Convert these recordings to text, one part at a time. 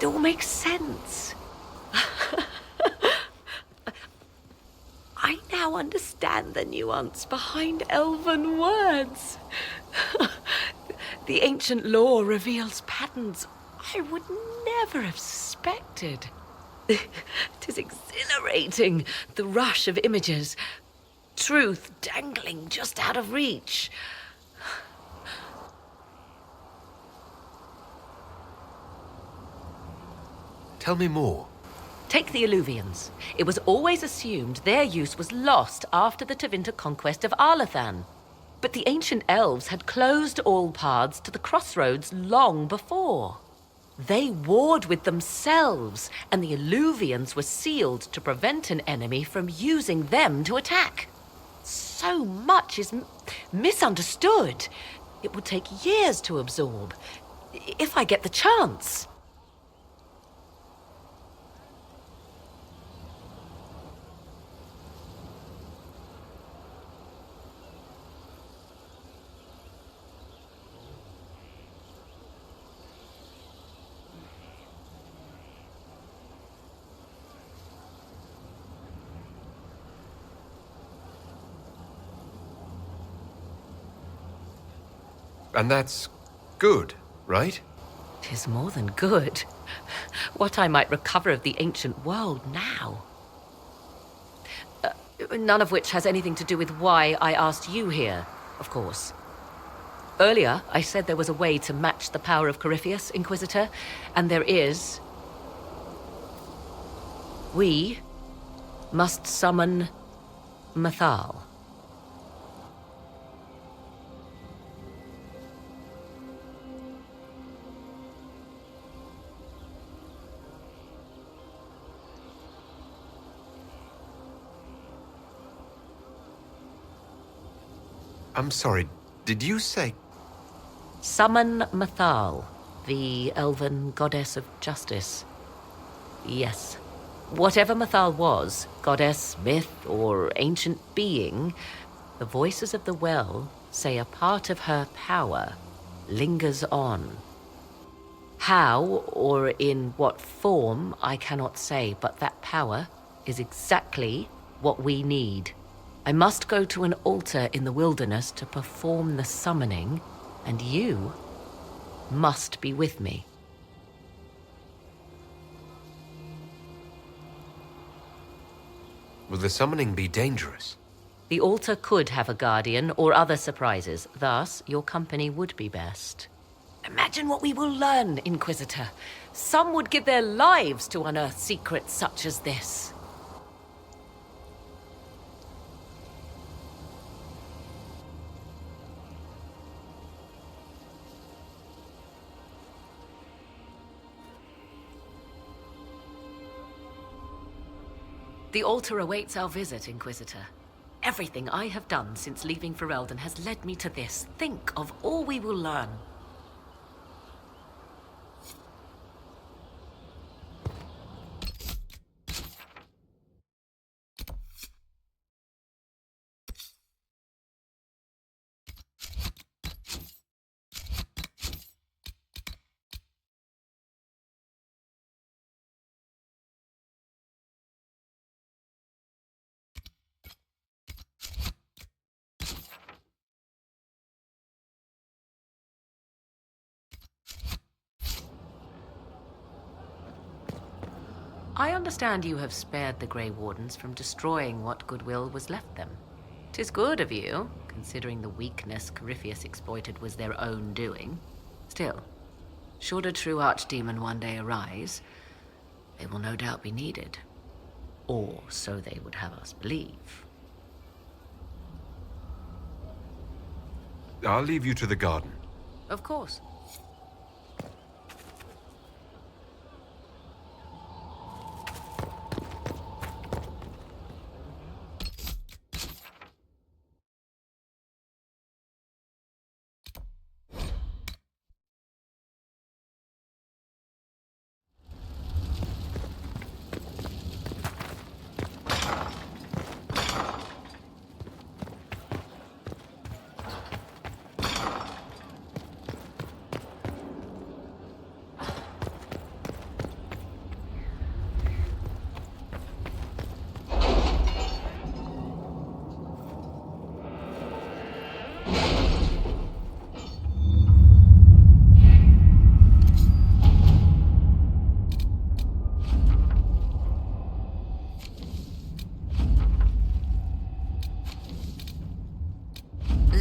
It all makes sense. I now understand the nuance behind elven words. The ancient lore reveals patterns I would never have suspected. It is exhilarating, the rush of images. Truth dangling just out of reach. Tell me more. Take the Alluvians. It was always assumed their use was lost after the Tevinter conquest of Arlathan. But the ancient elves had closed all paths to the crossroads long before. They warred with themselves, and the Alluvians were sealed to prevent an enemy from using them to attack. So much is misunderstood. It would take years to absorb, if I get the chance. And that's good, right? 'Tis more than good. What I might recover of the ancient world now. None of which has anything to do with why I asked you here, of course. Earlier, I said there was a way to match the power of Corypheus, Inquisitor, and there is. We must summon Mathal. I'm sorry, did you say... Summon Mathal, the elven goddess of justice. Yes. Whatever Mathal was, goddess, myth, or ancient being, the voices of the well say a part of her power lingers on. How, or in what form, I cannot say, but that power is exactly what we need. I must go to an altar in the wilderness to perform the summoning, and you must be with me. Will the summoning be dangerous? The altar could have a guardian or other surprises, thus your company would be best. Imagine what we will learn, Inquisitor. Some would give their lives to unearth secrets such as this. The altar awaits our visit, Inquisitor. Everything I have done since leaving Ferelden has led me to this. Think of all we will learn. I understand you have spared the Grey Wardens from destroying what goodwill was left them. 'Tis good of you, considering the weakness Corypheus exploited was their own doing. Still, should a true archdemon one day arise, they will no doubt be needed. Or so they would have us believe. I'll leave you to the garden. Of course.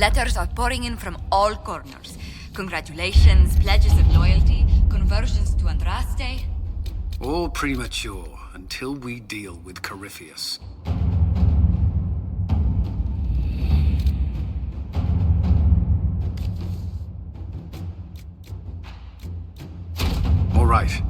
Letters are pouring in from all corners. Congratulations, pledges of loyalty, conversions to Andraste. All premature until we deal with Corypheus. All right.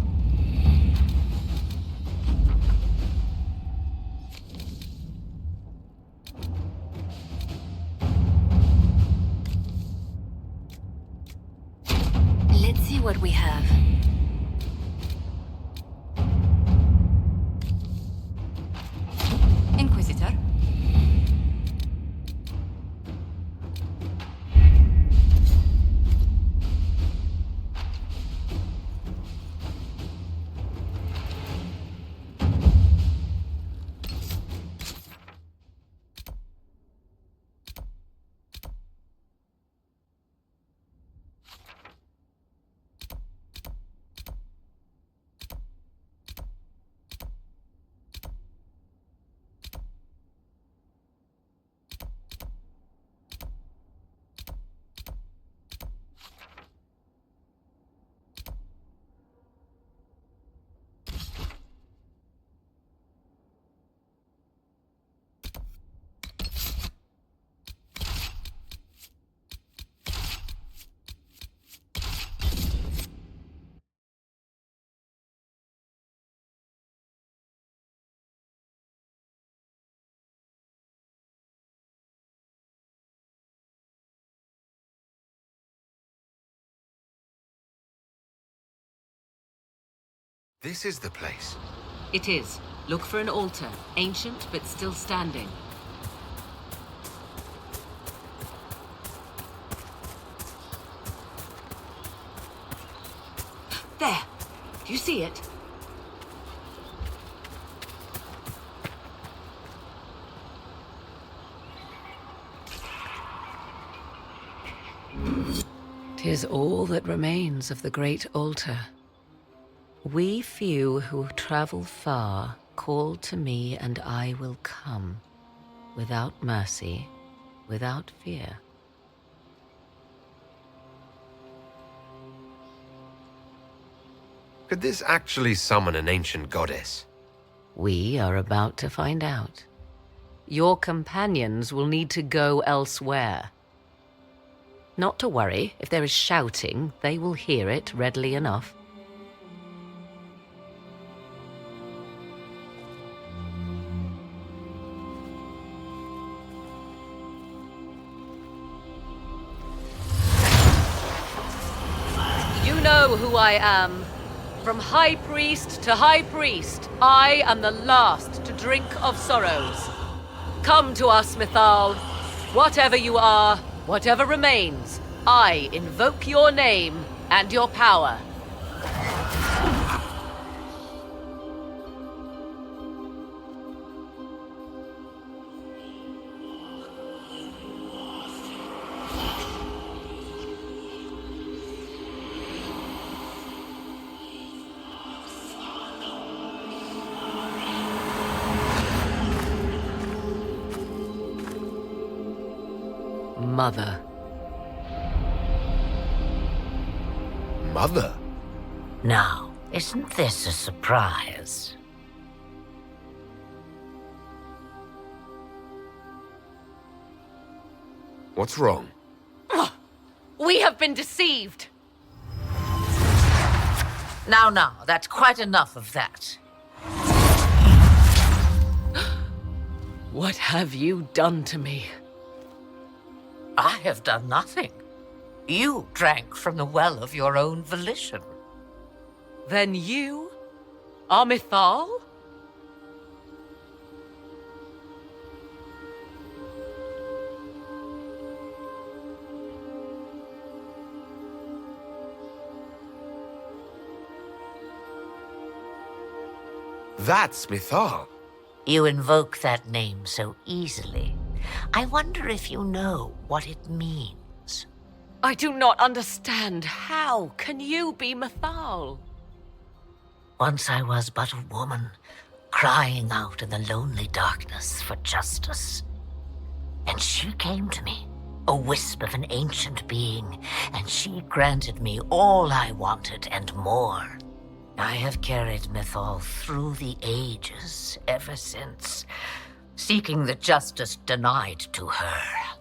Let's see what we have. Inquisitor. This is the place. It is. Look for an altar, ancient but still standing. There! Do you see it? "'Tis all that remains of the great altar. We few who travel far call to me, and I will come, without mercy, without fear." Could this actually summon an ancient goddess? We are about to find out. Your companions will need to go elsewhere. Not to worry, if there is shouting, they will hear it readily enough. You know who I am. From high priest to high priest, I am the last to drink of sorrows. Come to us, Mithal. Whatever you are, whatever remains, I invoke your name and your power. Mother. Mother? Now, isn't this a surprise? What's wrong? We have been deceived. Now, that's quite enough of that. What have you done to me? I have done nothing. You drank from the well of your own volition. Then you are Mithal? That's Mithal. You invoke that name so easily. I wonder if you know what it means. I do not understand. How can you be Mithal? Once I was but a woman, crying out in the lonely darkness for justice. And she came to me, a wisp of an ancient being, and she granted me all I wanted and more. I have carried Mythal through the ages ever since, seeking the justice denied to her.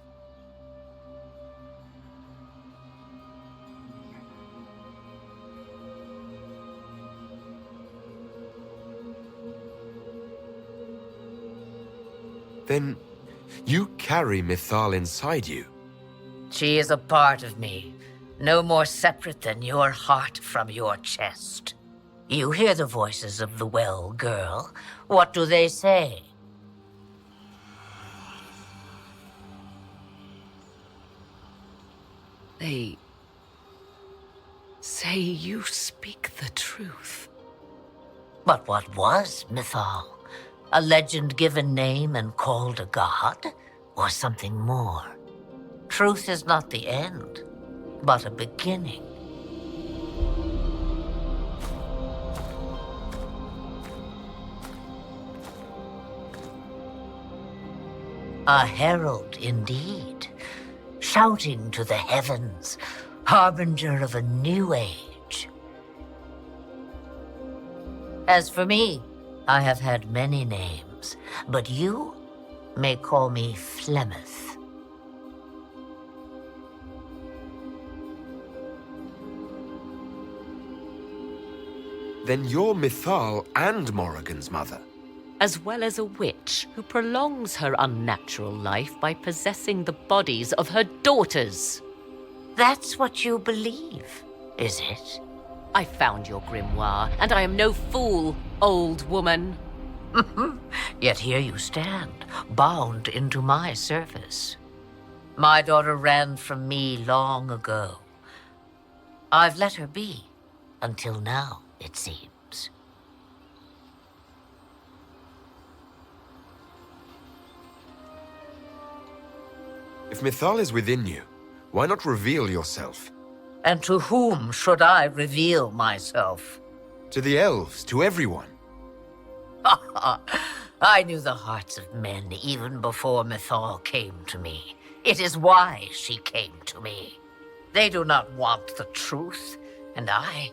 Then you carry Mythal inside you. She is a part of me, no more separate than your heart from your chest. You hear the voices of the well, girl. What do they say? They say you speak the truth. But what was Mythal? A legend given name and called a god? Or something more? Truth is not the end, but a beginning. A herald indeed, shouting to the heavens, harbinger of a new age. As for me, I have had many names, but you may call me Flemeth. Then you're Mythal and Morrigan's mother. As well as a witch who prolongs her unnatural life by possessing the bodies of her daughters. That's what you believe, is it? I found your grimoire, and I am no fool, old woman. Yet here you stand, bound into my service. My daughter ran from me long ago. I've let her be, until now, it seems. If Mythal is within you, why not reveal yourself? And to whom should I reveal myself? To the elves, to everyone. I knew the hearts of men even before Mythal came to me. It is why she came to me. They do not want the truth, and I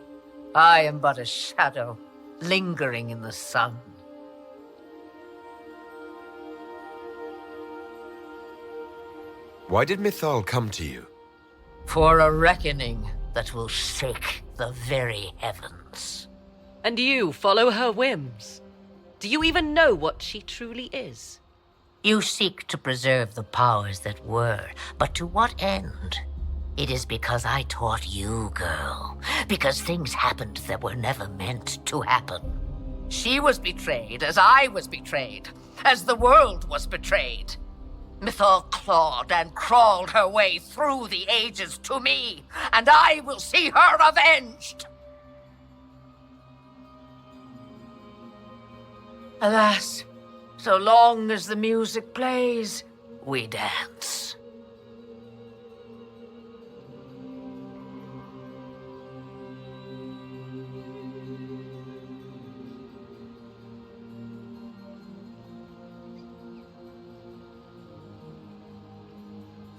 am but a shadow, lingering in the sun. Why did Mythal come to you? For a reckoning that will shake the very heavens. And you follow her whims. Do you even know what she truly is? You seek to preserve the powers that were, but to what end? It is because I taught you, girl. Because things happened that were never meant to happen. She was betrayed as I was betrayed, as the world was betrayed. Mythal clawed and crawled her way through the ages to me, and I will see her avenged! Alas, so long as the music plays, we dance.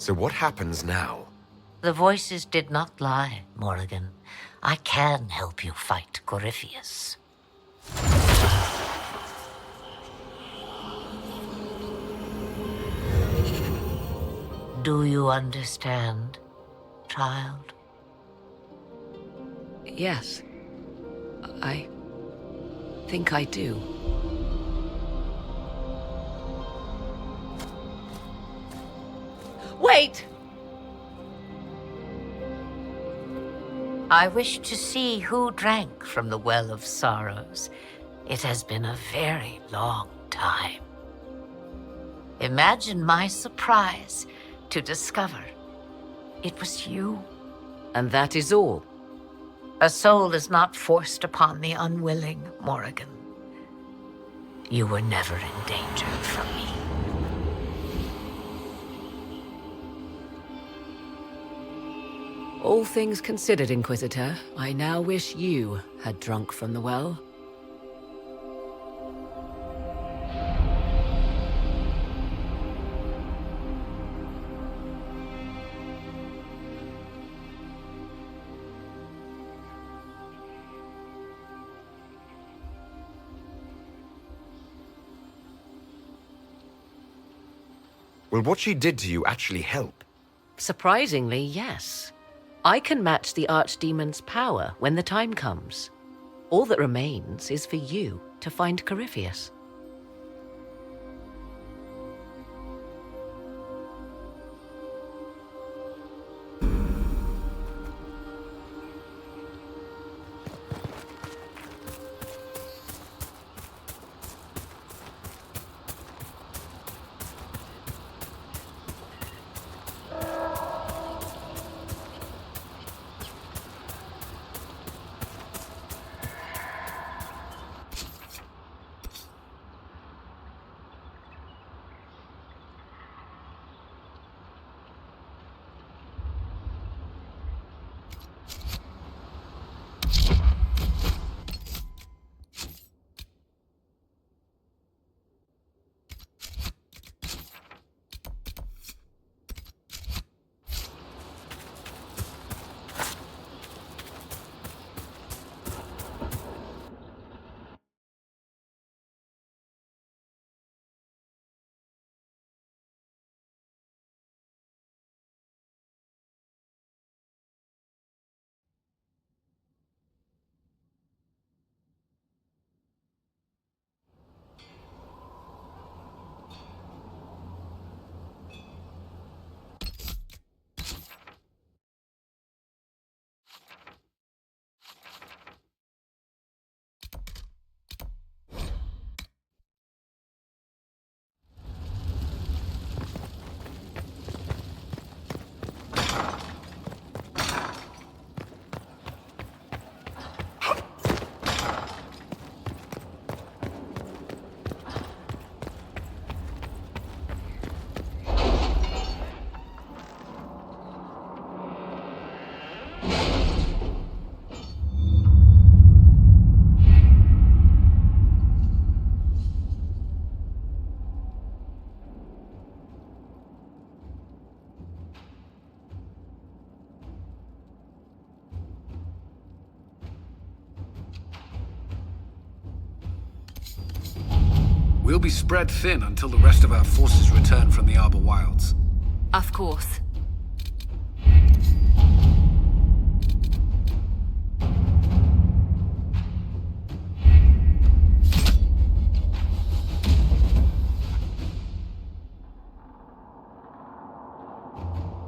So what happens now? The voices did not lie, Morrigan. I can help you fight Corypheus. Do you understand, child? Yes. I think I do. Wait! I wish to see who drank from the Well of Sorrows. It has been a very long time. Imagine my surprise to discover it was you. And that is all. A soul is not forced upon the unwilling, Morrigan. You were never in danger from me. All things considered, Inquisitor, I now wish you had drunk from the well. Will what she did to you actually help? Surprisingly, yes. I can match the Archdemon's power when the time comes. All that remains is for you to find Corypheus. We'll be spread thin until the rest of our forces return from the Arbor Wilds. Of course.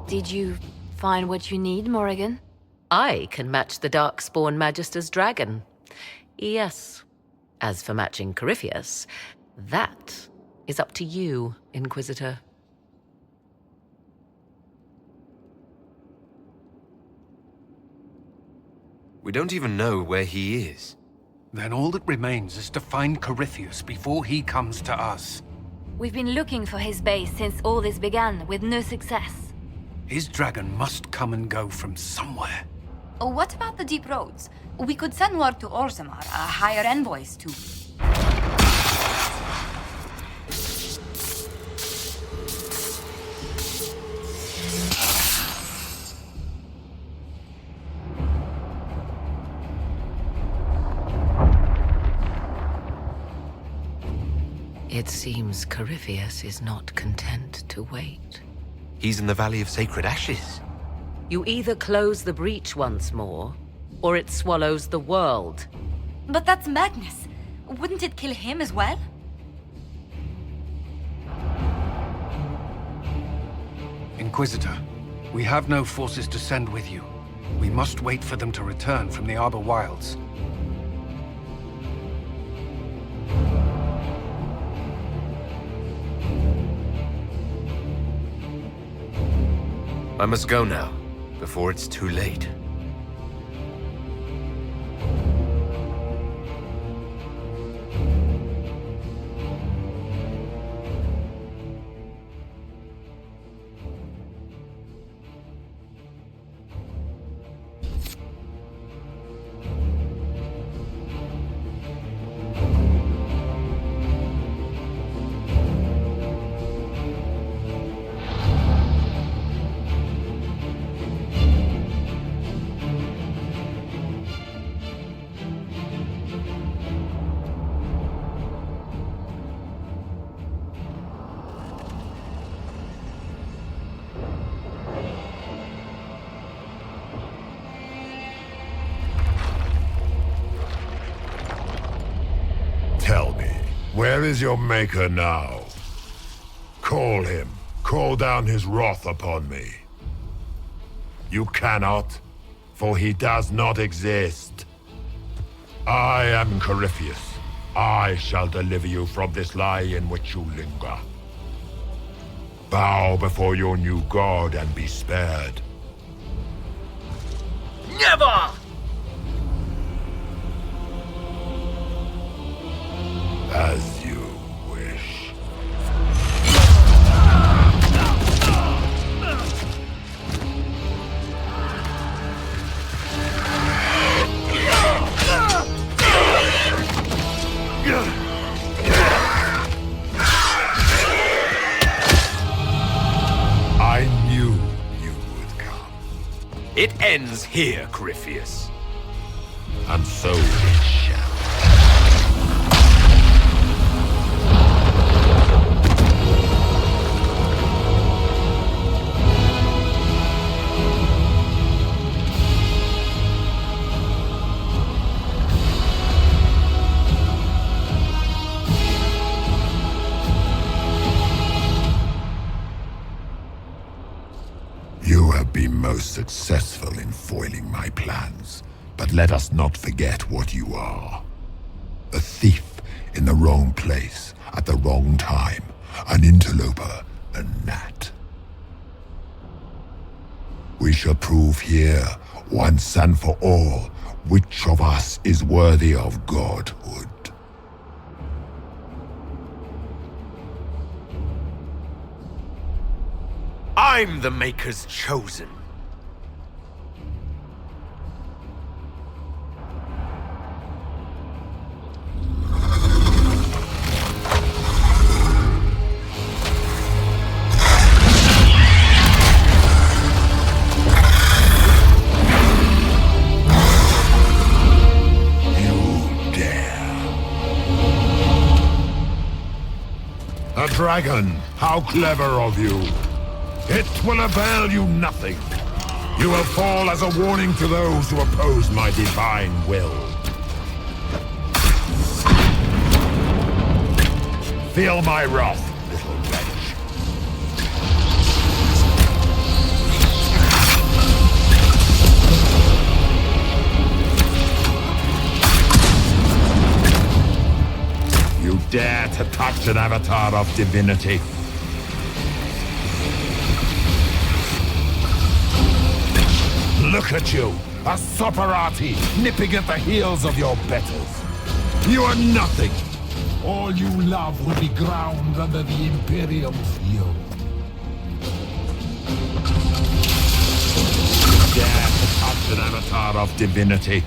Did you find what you need, Morrigan? I can match the Darkspawn Magister's dragon. Yes. As for matching Corypheus, that is up to you, Inquisitor. We don't even know where he is. Then all that remains is to find Corypheus before he comes to us. We've been looking for his base since all this began, with no success. His dragon must come and go from somewhere. Oh, what about the deep roads? We could send word to Orzammar, hire envoys to... It seems Corypheus is not content to wait. He's in the Valley of Sacred Ashes. You either close the breach once more, or it swallows the world. But that's madness. Wouldn't it kill him as well? Inquisitor, we have no forces to send with you. We must wait for them to return from the Arbor Wilds. I must go now, before it's too late. Where is your maker now? Call him. Call down his wrath upon me. You cannot, for he does not exist. I am Corypheus. I shall deliver you from this lie in which you linger. Bow before your new god and be spared. Never! As you wish. I knew you would come. It ends here, Corypheus. And so it shall. You have been most successful in foiling my plans, but let us not forget what you are. A thief in the wrong place at the wrong time, an interloper, a gnat. We shall prove here, once and for all, which of us is worthy of godhood. I'm the Maker's chosen. You dare. A dragon! How clever of you! It will avail you nothing. You will fall as a warning to those who oppose my divine will. Feel my wrath, little wretch. You dare to touch an avatar of divinity? Look at you, a soparati, nipping at the heels of your betters. You are nothing. All you love will be ground under the Imperium's yoke. Dare to touch an avatar of divinity?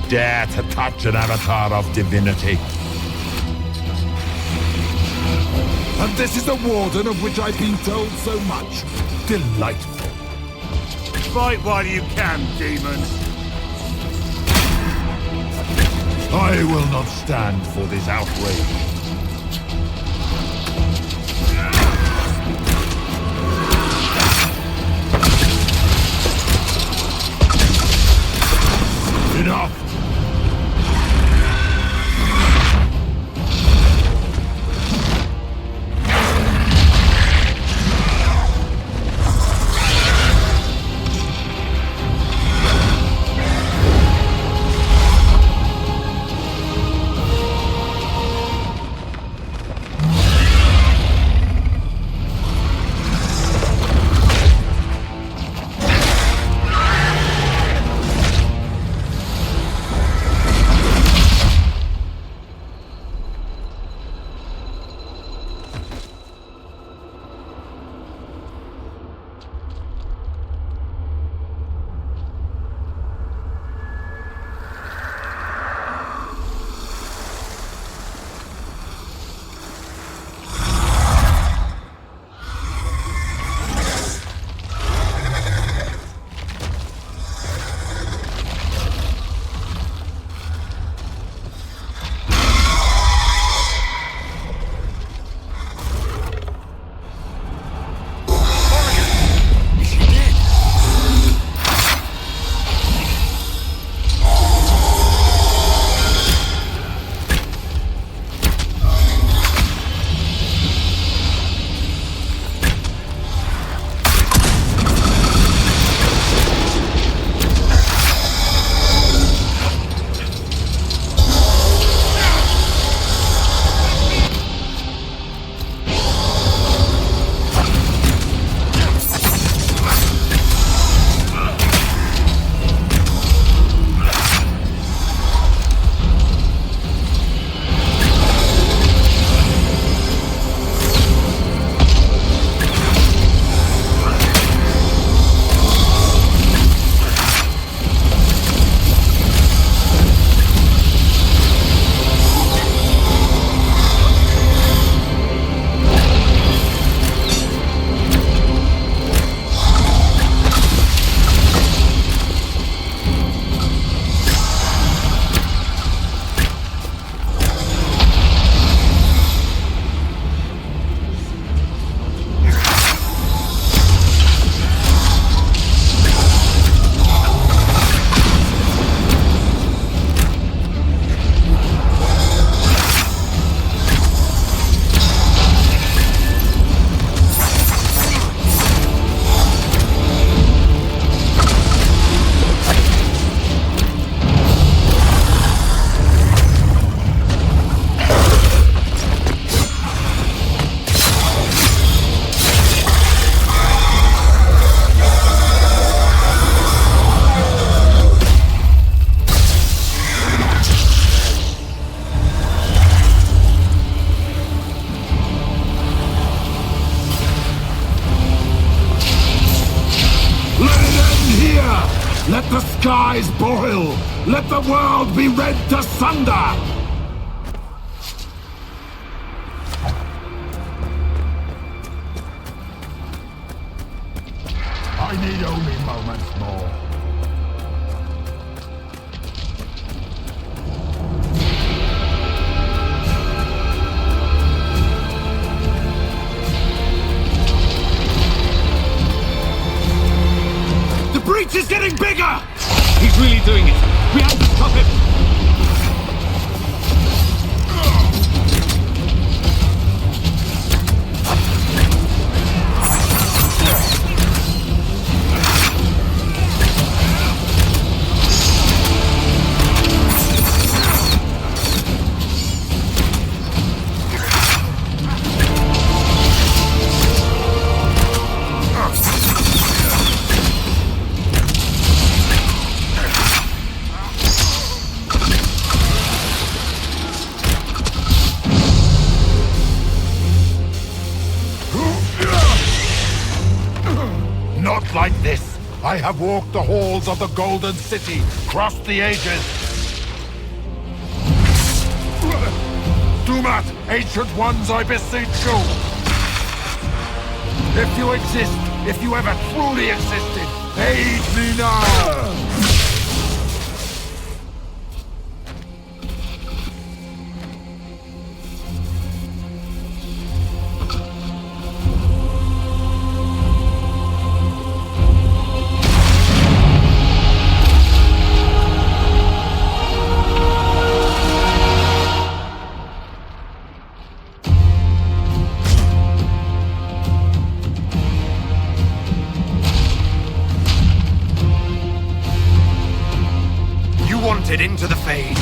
Dare to touch an avatar of divinity. And this is the Warden of which I've been told so much. Delightful. Fight while you can, demon. I will not stand for this outrage. Enough! Let the skies boil! Let the world be rent asunder! I need only moments more. The breach is getting bigger! He's really doing it. We have to stop him. Not like this! I have walked the halls of the Golden City, crossed the ages. Do not, ancient ones, I beseech you! If you exist, if you ever truly existed, aid me now! Wanted into the fade.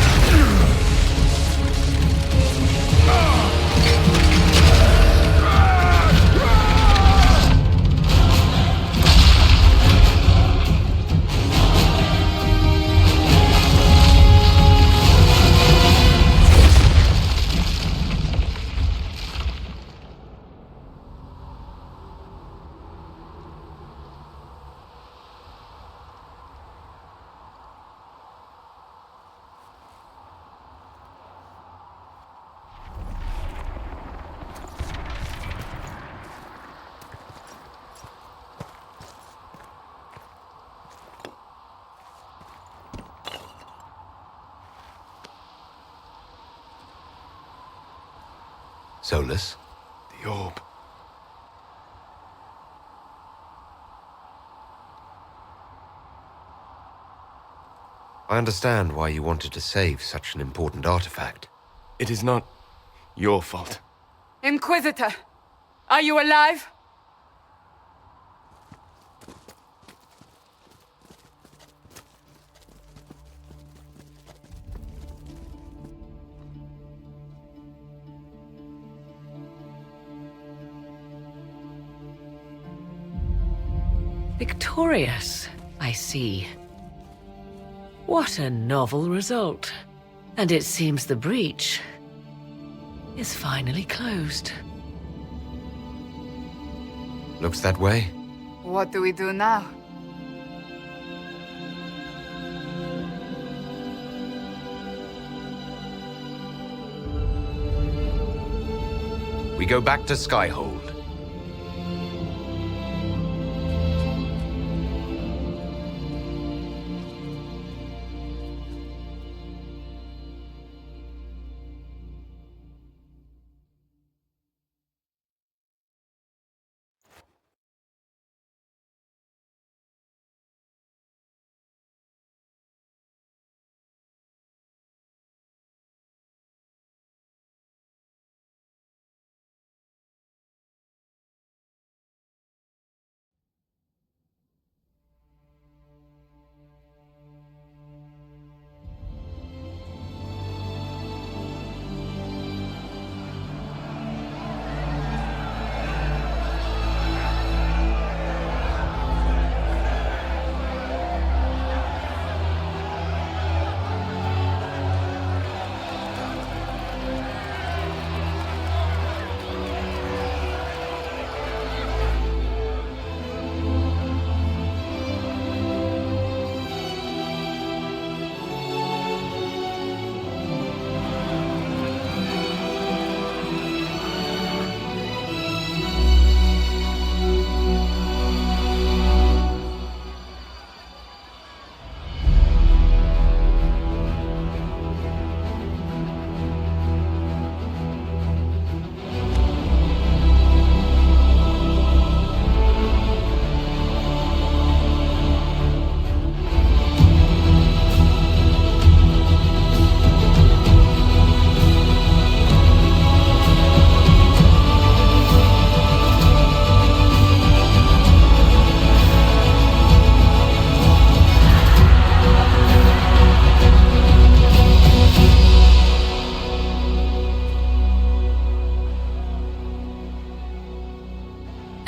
Solus? The orb. I understand why you wanted to save such an important artifact. It is not your fault. Inquisitor, are you alive? Victorious, I see. What a novel result. And it seems the breach is finally closed. Looks that way. What do we do now? We go back to Skyhold.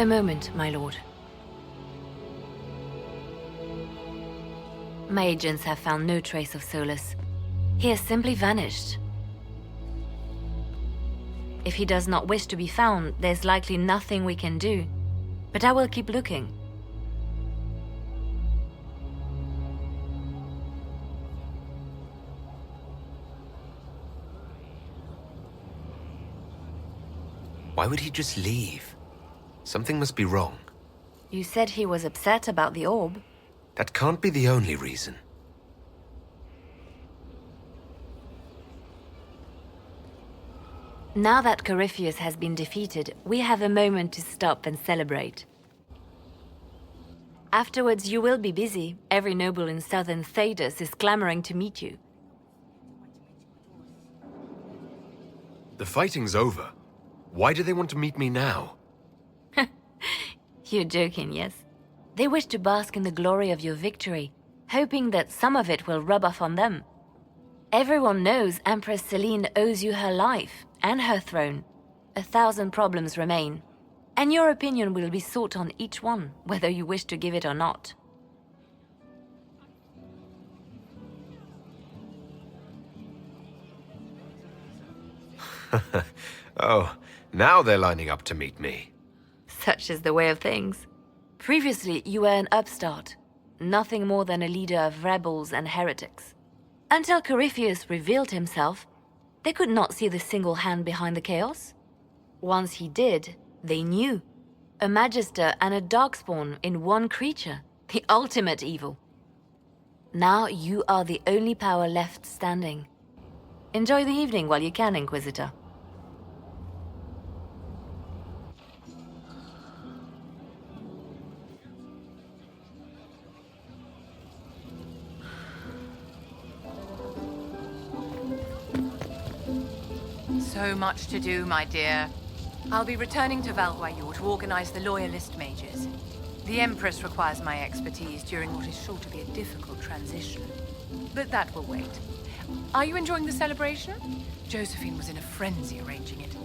moment, my lord. My agents have found no trace of Solus. He has simply vanished. If he does not wish to be found, there's likely nothing we can do. But I will keep looking. Why would he just leave? Something must be wrong. You said he was upset about the orb. That can't be the only reason. Now that Corypheus has been defeated, we have a moment to stop and celebrate. Afterwards, you will be busy. Every noble in southern Thedas is clamoring to meet you. The fighting's over. Why do they want to meet me now? You're joking, yes? They wish to bask in the glory of your victory, hoping that some of it will rub off on them. Everyone knows Empress Selene owes you her life and her throne. 1,000 problems remain, and your opinion will be sought on each one, whether you wish to give it or not. Oh, now they're lining up to meet me. Such is the way of things. Previously, you were an upstart, nothing more than a leader of rebels and heretics. Until Corypheus revealed himself, they could not see the single hand behind the chaos. Once he did, they knew. A magister and a darkspawn in one creature, the ultimate evil. Now you are the only power left standing. Enjoy the evening while you can, Inquisitor. So much to do, my dear. I'll be returning to Valwayor to organize the Loyalist mages. The Empress requires my expertise during what is sure to be a difficult transition. But that will wait. Are you enjoying the celebration? Josephine was in a frenzy arranging it.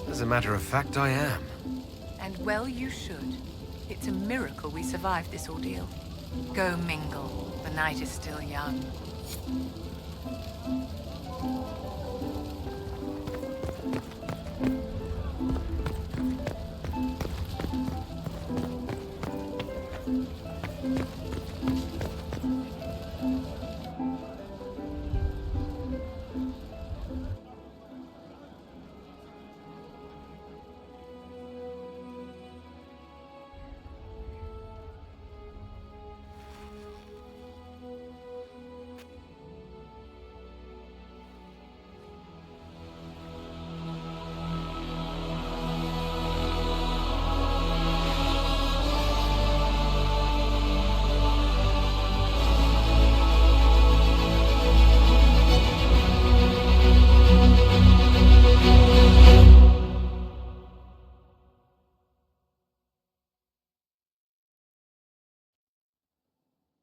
As a matter of fact, I am. And well you should. It's a miracle we survived this ordeal. Go mingle. The night is still young.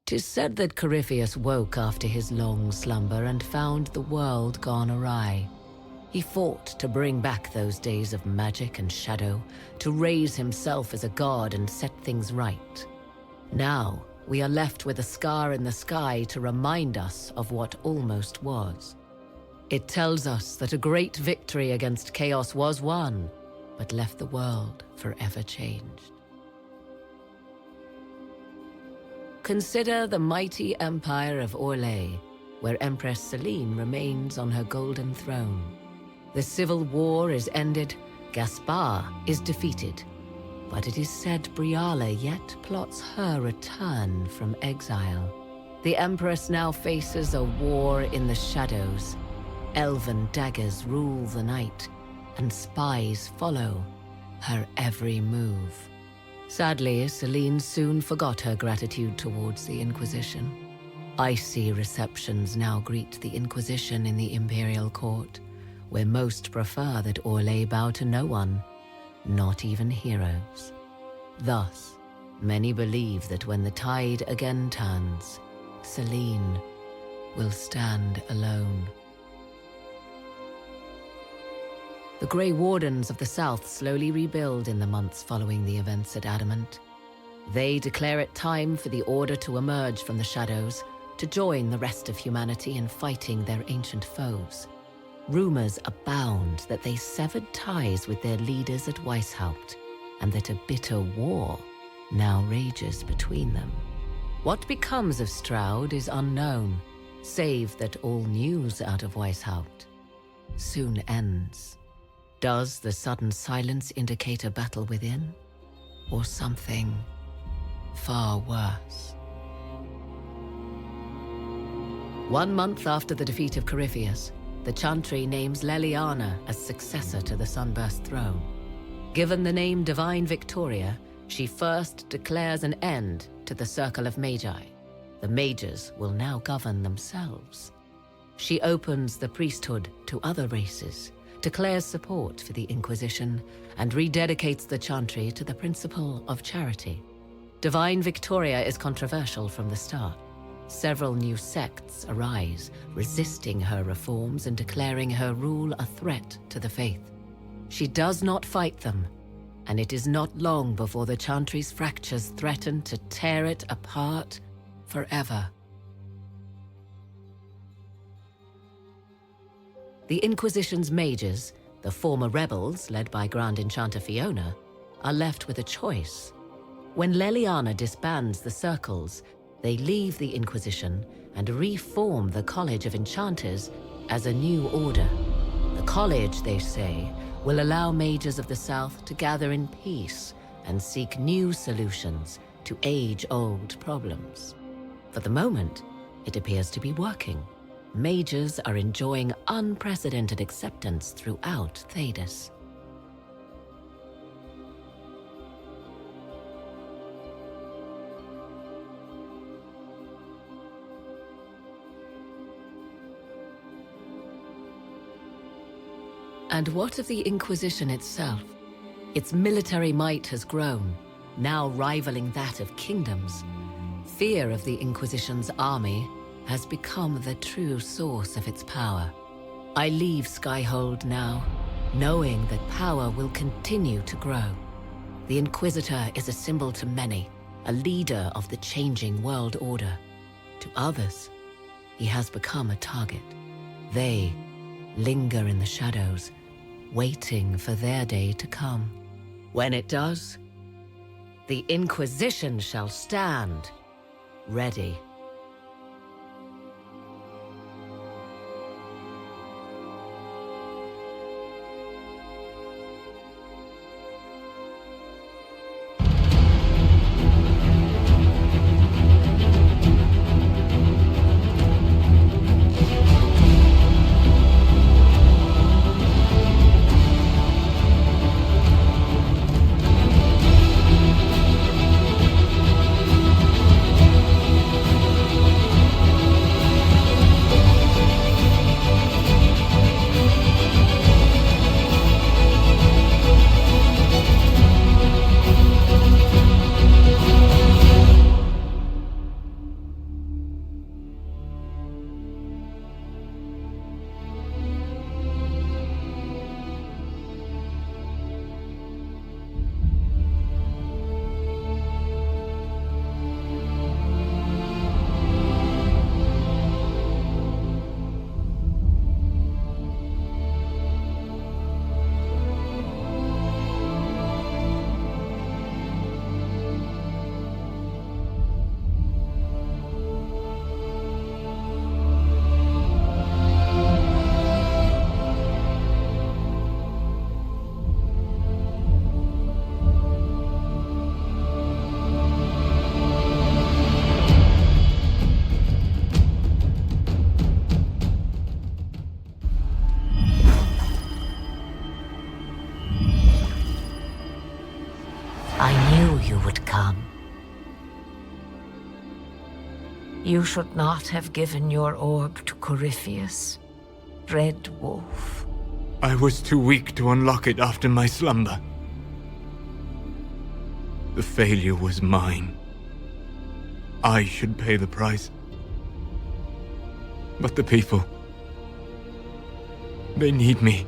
Tis said that Corypheus woke after his long slumber and found the world gone awry. He fought to bring back those days of magic and shadow, to raise himself as a god and set things right. Now, we are left with a scar in the sky to remind us of what almost was. It tells us that a great victory against chaos was won, but left the world forever changed. Consider the mighty empire of Orlais, where Empress Selene remains on her golden throne. The civil war is ended, Gaspar is defeated, but it is said Briala yet plots her return from exile. The Empress now faces a war in the shadows. Elven daggers rule the night, and spies follow her every move. Sadly, Selene soon forgot her gratitude towards the Inquisition. Icy receptions now greet the Inquisition in the Imperial Court, where most prefer that Orlais bow to no one, not even heroes. Thus, many believe that when the tide again turns, Selene will stand alone. The Grey Wardens of the South slowly rebuild in the months following the events at Adamant. They declare it time for the Order to emerge from the shadows, to join the rest of humanity in fighting their ancient foes. Rumors abound that they severed ties with their leaders at Weishaupt, and that a bitter war now rages between them. What becomes of Stroud is unknown, save that all news out of Weishaupt soon ends. Does the sudden silence indicate a battle within, or something far worse? 1 month after the defeat of Corypheus, the Chantry names Leliana as successor to the Sunburst throne. Given the name Divine Victoria, she first declares an end to the Circle of Magi. The Mages will now govern themselves. She opens the priesthood to other races, declares support for the Inquisition, and rededicates the Chantry to the principle of charity. Divine Victoria is controversial from the start. Several new sects arise, resisting her reforms and declaring her rule a threat to the faith. She does not fight them, and it is not long before the Chantry's fractures threaten to tear it apart forever. The Inquisition's mages, the former rebels led by Grand Enchanter Fiona, are left with a choice. When Leliana disbands the circles, they leave the Inquisition and reform the College of Enchanters as a new order. The college, they say, will allow mages of the South to gather in peace and seek new solutions to age-old problems. For the moment, it appears to be working. Mages are enjoying unprecedented acceptance throughout Thedas. And what of the Inquisition itself? Its military might has grown, now rivaling that of kingdoms. Fear of the Inquisition's army has become the true source of its power. I leave Skyhold now, knowing that power will continue to grow. The Inquisitor is a symbol to many, a leader of the changing world order. To others, he has become a target. They linger in the shadows, waiting for their day to come. When it does, the Inquisition shall stand ready. You would come. You should not have given your orb to Corypheus, Red Wolf. I was too weak to unlock it after my slumber. The failure was mine. I should pay the price. But the people, they need me.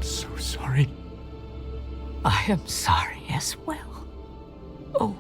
so sorry. I am sorry as well. Oh,